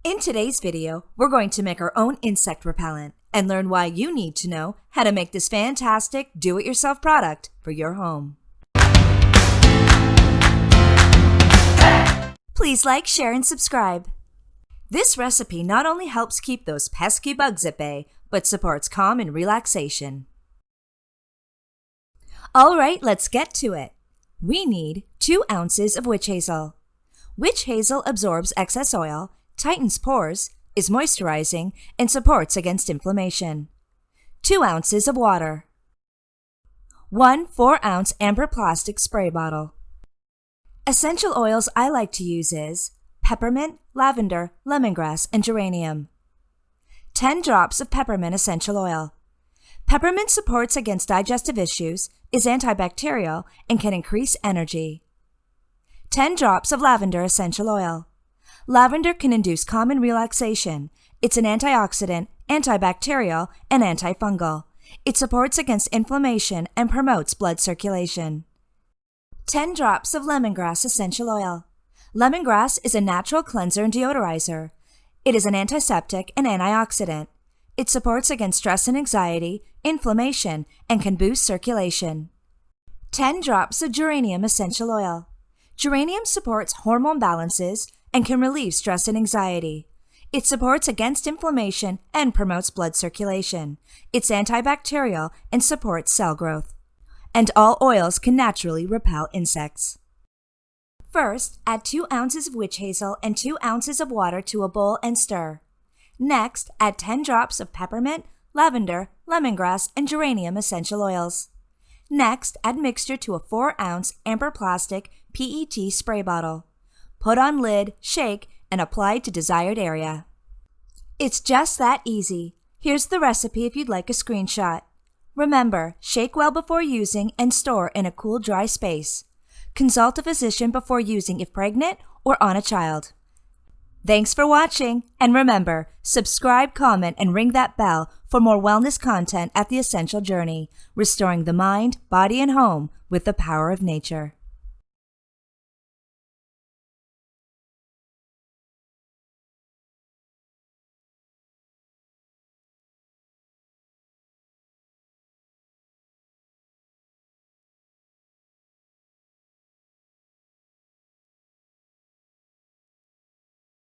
In today's video, we're going to make our own insect repellent and learn why you need to know how to make this fantastic do-it-yourself product for your home. Please like, share, and subscribe. This recipe not only helps keep those pesky bugs at bay, but supports calm and relaxation. All right, let's get to it. We need 2 ounces of witch hazel. Witch hazel absorbs excess oil, tightens pores, is moisturizing, and supports against inflammation. 2 ounces of water. 1 4-ounce amber plastic spray bottle. Essential oils I like to use is peppermint, lavender, lemongrass, and geranium. 10 drops of peppermint essential oil. Peppermint supports against digestive issues, is antibacterial, and can increase energy. 10 drops of lavender essential oil. Lavender can induce calm and relaxation. It's an antioxidant, antibacterial, and antifungal. It supports against inflammation and promotes blood circulation. 10 drops of lemongrass essential oil. Lemongrass is a natural cleanser and deodorizer. It is an antiseptic and antioxidant. It supports against stress and anxiety, inflammation, and can boost circulation. 10 drops of geranium essential oil. Geranium supports hormone balances and can relieve stress and anxiety. It supports against inflammation and promotes blood circulation. It's antibacterial and supports cell growth. And all oils can naturally repel insects. First, add 2 ounces of witch hazel and 2 ounces of water to a bowl and stir. Next, add 10 drops of peppermint, lavender, lemongrass, and geranium essential oils. Next, add mixture to a 4-ounce amber plastic PET spray bottle. Put on lid, shake, and apply to desired area. It's just that easy. Here's the recipe if you'd like a screenshot. Remember, shake well before using and store in a cool, dry space. Consult a physician before using if pregnant or on a child. Thanks for watching, and remember, subscribe, comment, and ring that bell for more wellness content at The Essential Journey, restoring the mind, body, and home with the power of nature.